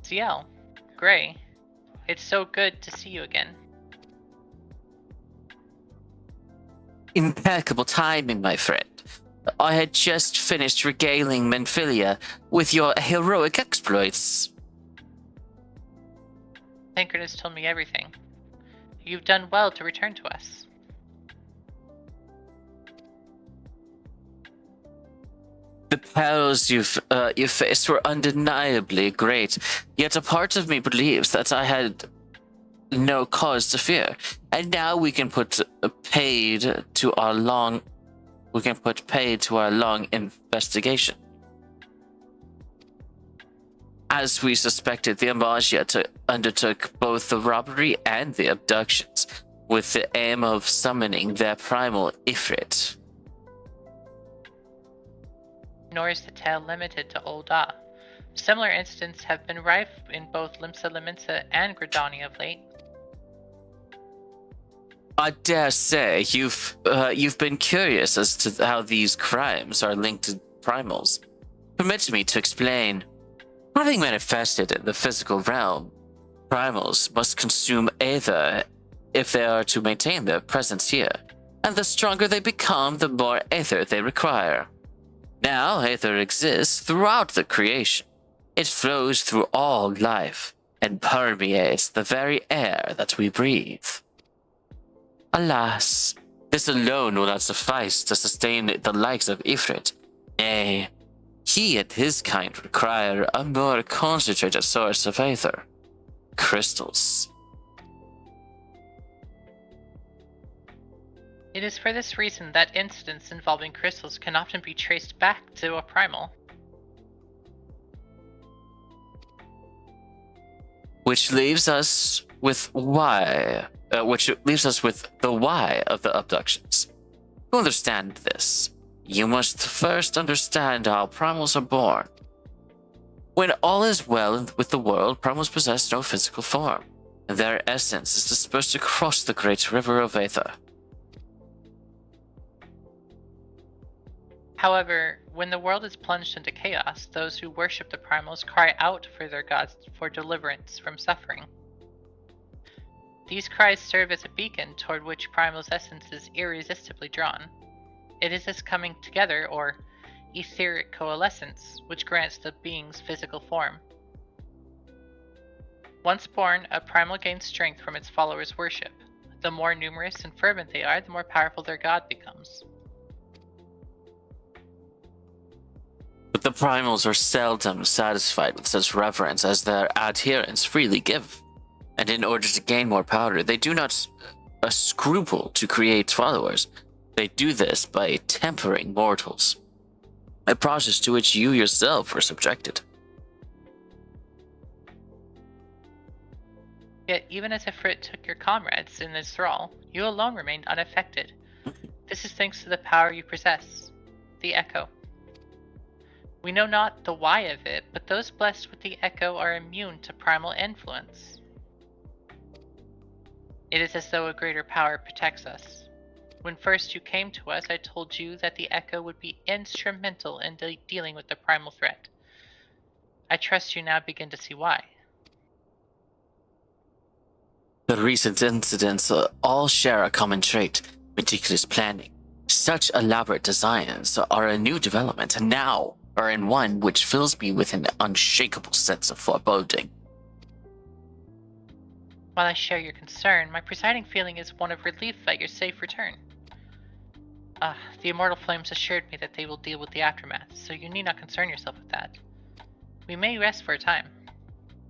CL, Gray, it's so good to see you again. Impeccable timing, my friend. I had just finished regaling Menphilia with your heroic exploits. Tancred has told me everything. You've done well to return to us. The perils you faced were undeniably great, yet a part of me believes that I had no cause to fear, and now we can put paid to our long investigation. As we suspected, the Amagia undertook both the robbery and the abductions, with the aim of summoning their primal Ifrit. Nor is the tale limited to Old Ah. Similar incidents have been rife in both Limsa Liminsa and Gridani of late. I dare say you've been curious as to how these crimes are linked to primals. Permit me to explain. Having manifested in the physical realm, primals must consume Aether if they are to maintain their presence here, and the stronger they become, the more Aether they require. Now, Aether exists throughout the creation. It flows through all life and permeates the very air that we breathe. Alas, this alone will not suffice to sustain the likes of Ifrit. Nay, he and his kind require a more concentrated source of Aether. Crystals. It is for this reason that incidents involving crystals can often be traced back to a primal. Which leaves us with the why of the abductions. To understand this, you must first understand how primals are born. When all is well with the world, primals possess no physical form, and their essence is dispersed across the great river of Aether. However, when the world is plunged into chaos, those who worship the primals cry out for their gods for deliverance from suffering. These cries serve as a beacon toward which primal's essence is irresistibly drawn. It is this coming together, or etheric coalescence, which grants the being's physical form. Once born, a primal gains strength from its followers' worship. The more numerous and fervent they are, the more powerful their god becomes. But the primals are seldom satisfied with such reverence as their adherents freely give. And in order to gain more power, they do not scruple to create followers. They do this by tempering mortals, a process to which you yourself were subjected. Yet, even as Ifrit took your comrades in this thrall, you alone remained unaffected. This is thanks to the power you possess, the Echo. We know not the why of it, but those blessed with the Echo are immune to primal influence. It is as though a greater power protects us. When first you came to us, I told you that the Echo would be instrumental in dealing with the primal threat. I trust you now begin to see why. The recent incidents all share a common trait: meticulous planning. Such elaborate designs are a new development, and now are in one which fills me with an unshakable sense of foreboding. While I share your concern, my presiding feeling is one of relief at your safe return. The immortal flames assured me that they will deal with the aftermath, so you need not concern yourself with that. We may rest for a time.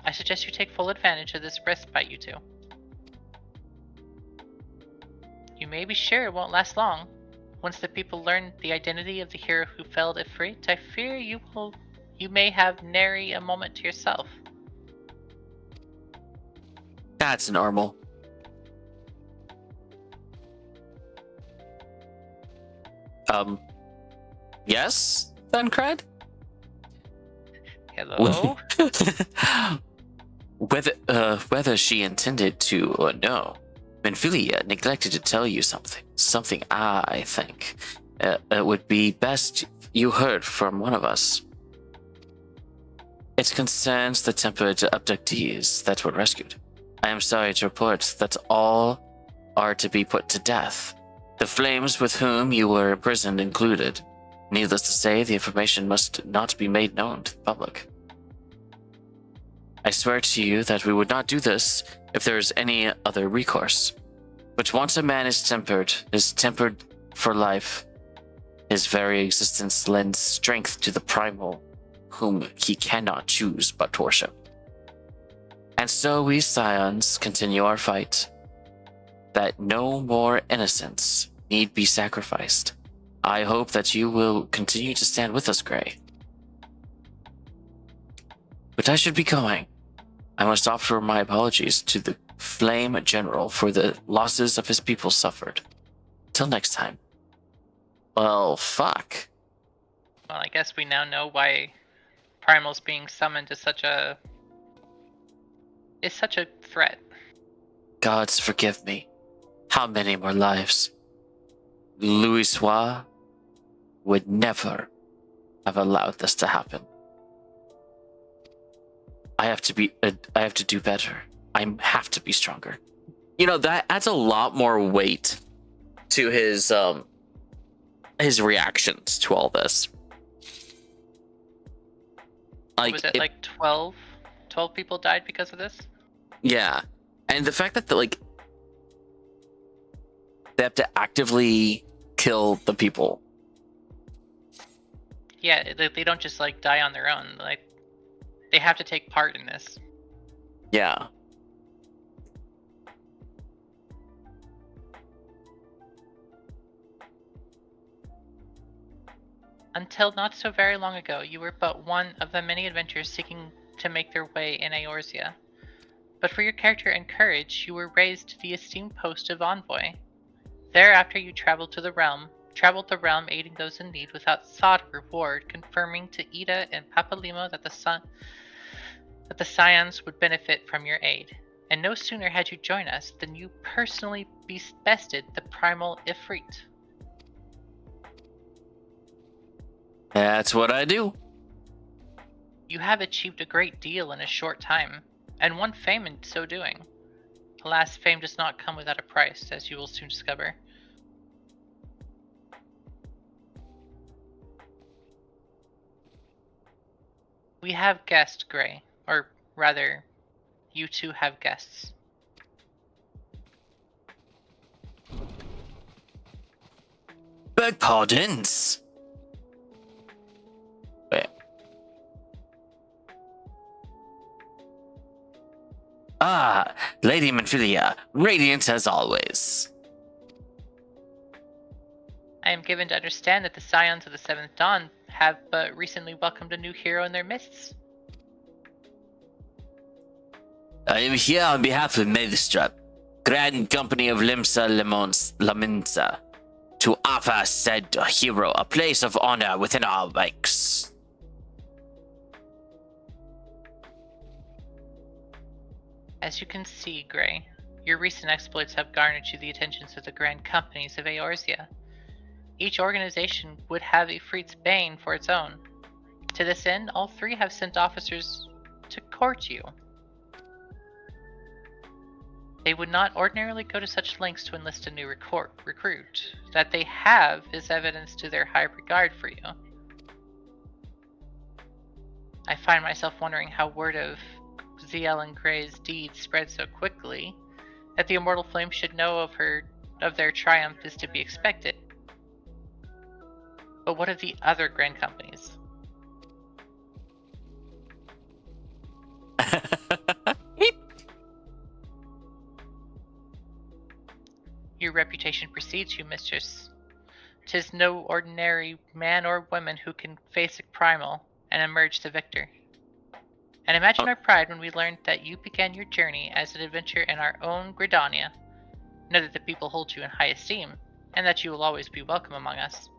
I suggest you take full advantage of this respite, you two. You may be sure it won't last long. Once the people learn the identity of the hero who felled Ifrit, I fear you may have nary a moment to yourself. That's normal. Yes, Thancred? Hello? Whether she intended to or no, Menphilia neglected to tell you something. Something I think it would be best you heard from one of us. It concerns the tempered abductees that were rescued. I am sorry to report that all are to be put to death. The flames with whom you were imprisoned included. Needless to say, the information must not be made known to the public. I swear to you that we would not do this if there is any other recourse. But once a man is tempered for life, his very existence lends strength to the primal, whom he cannot choose but to worship. And so we Scions continue our fight, that no more innocents need be sacrificed. I hope that you will continue to stand with us, Grey. But I should be going. I must offer my apologies to the Flame General for the losses of his people suffered. Till next time. Well, fuck. Well, I guess we now know why Primal's being summoned is such a threat. Gods forgive me. How many more lives? Louisoix would never have allowed this to happen. I have to do better. I have to be stronger. You know, that adds a lot more weight to his reactions to all this. Like, was it like 12 people died because of this? Yeah. And the fact that they have to actively kill the people. Yeah, they don't just like die on their own. Like, they have to take part in this. Yeah. Until not so very long ago, you were but one of the many adventurers seeking to make their way in Eorzea. But for your character and courage, you were raised to the esteemed post of envoy. Thereafter you traveled the realm aiding those in need without sought reward, confirming to Ida and Papalimo that the Scions would benefit from your aid. And no sooner had you joined us than you personally bested the primal Ifrit. That's what I do. You have achieved a great deal in a short time, and won fame in so doing. Alas, fame does not come without a price, as you will soon discover. We have guests, Grey. Or rather, you two have guests. Beg pardons. Wait. Ah, Lady Manfilia, radiant as always. I am given to understand that the Scions of the Seventh Dawn have but recently welcomed a new hero in their midst. I am here on behalf of Maelstrom, Grand Company of Limsa Laminsa, to offer said hero a place of honor within our ranks. As you can see, Grey, your recent exploits have garnered you the attentions of the Grand Companies of Eorzea. Each organization would have Ifrit's bane for its own. To this end, all three have sent officers to court you. They would not ordinarily go to such lengths to enlist a new recruit. That they have is evidence to their high regard for you. I find myself wondering how word of ZL and Grey's deeds spread so quickly. That the Immortal Flame should know of their triumph is to be expected. But what of the other Grand Companies? Your reputation precedes you, mistress. 'Tis no ordinary man or woman who can face a primal and emerge the victor. And imagine our pride when we learned that you began your journey as an adventurer in our own Gridania. Know that the people hold you in high esteem, and that you will always be welcome among us.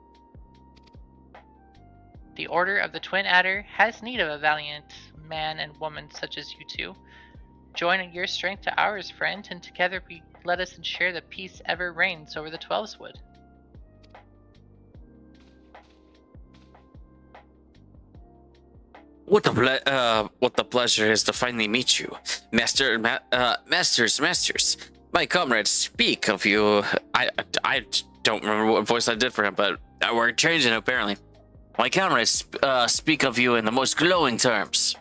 The Order of the Twin Adder has need of a valiant man and woman such as you two. Join your strength to ours, friend, and together let us ensure that peace ever reigns over the Twelveswood. What the pleasure is to finally meet you, masters. My comrades speak of you. I don't remember what voice I did for him, but we're changing apparently. My comrades speak of you in the most glowing terms.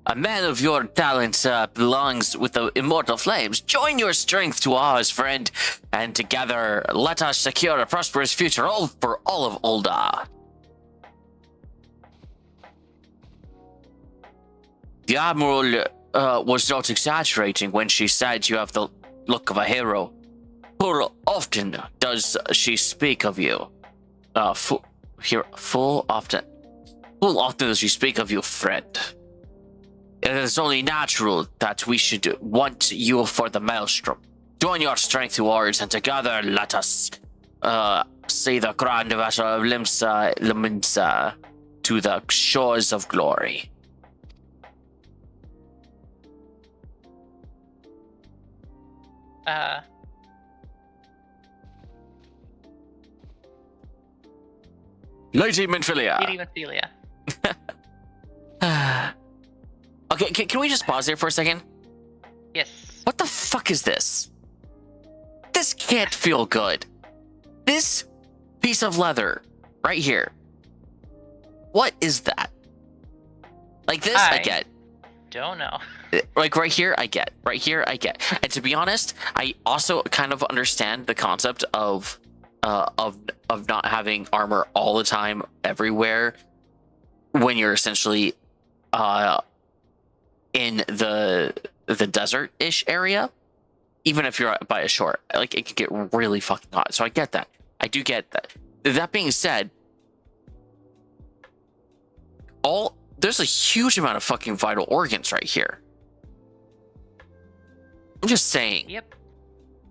A man of your talents belongs with the immortal flames. Join your strength to ours, friend, and together let us secure a prosperous future for all of Ul'dah. The Admiral was not exaggerating when she said you have the look of a hero. Full often does she speak of you. Full often does she speak of you, friend. It is only natural that we should want you for the Maelstrom. Join your strength to ours, and together let us see the grand battle of Limsa to the shores of glory. Lady Minfilia. Lady Minfilia. Okay, can we just pause here for a second? Yes. What the fuck is this? This can't feel good. This piece of leather right here. What is that? Like this, I get. Don't know. Like right here, I get. Right here, I get. And to be honest, I also kind of understand the concept of not having armor all the time, everywhere, when you're essentially in the desert-ish area. Even if you're by a shore, like it can get really fucking hot. So I get that. I do get that. That being said, there's a huge amount of fucking vital organs right here. I'm just saying. Yep.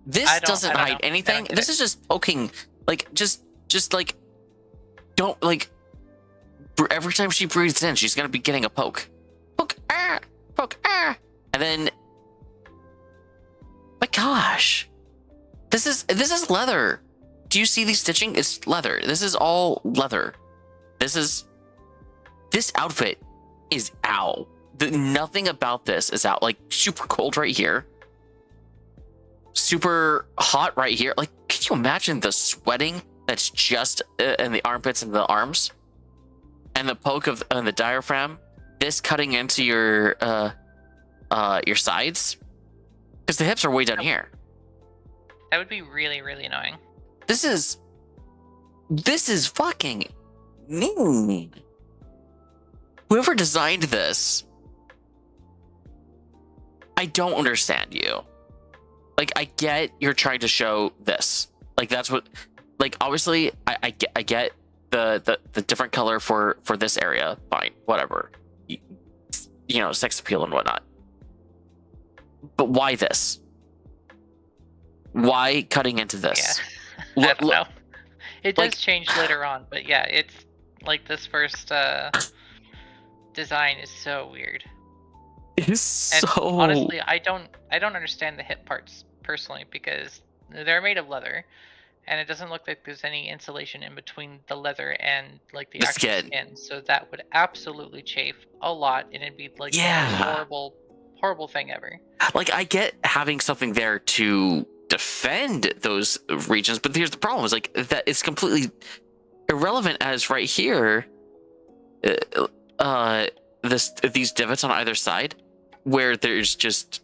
This doesn't hide anything. This is just poking, like, just like, don't, like, every time she breathes in, she's gonna be getting a poke. Poke, and then, my gosh, this is leather. Do you see these stitching? It's leather. This is all leather. This outfit is ow. Nothing about this is out. Like, super cold right here. Super hot right here. Like, can you imagine the sweating that's just in the armpits and the arms? And the poke of the diaphragm. This cutting into your sides. Because the hips are way down here. That would be really, really annoying. This is fucking mean. Whoever designed this, I don't understand you. Like, I get you're trying to show this. Like, that's what, like, obviously I get the different color for this area. Fine, whatever. You know, sex appeal and whatnot. But why this? Why cutting into this? Yeah. I don't know. It does change later on, but yeah, it's like this first design is so weird. It is so. And honestly, I don't understand the hip parts personally, because they're made of leather, and it doesn't look like there's any insulation in between the leather and like the actual skin. So that would absolutely chafe a lot, and it'd be like the most horrible thing ever. Like, I get having something there to defend those regions, but here's the problem: is like that it's completely irrelevant. As right here, these divots on either side, where there's just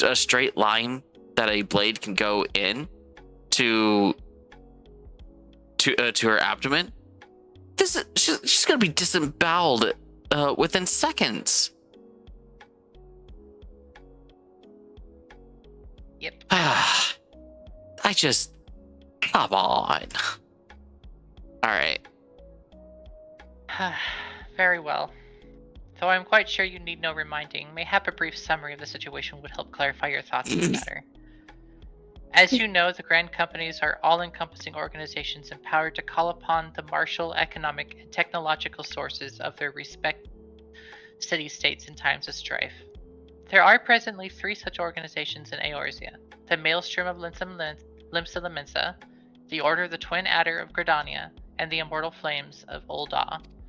a straight line that a blade can go in to her abdomen. She's gonna be disemboweled within seconds. Yep. I just, come on. All right. Very well. Though I'm quite sure you need no reminding, mayhap a brief summary of the situation would help clarify your thoughts on the matter. As you know, the Grand Companies are all-encompassing organizations empowered to call upon the martial, economic, and technological sources of their respective city-states in times of strife. There are presently 3 such organizations in Eorzea: the Maelstrom of Limsa, the Order of the Twin Adder of Gridania, and the Immortal Flames of Ul'dah.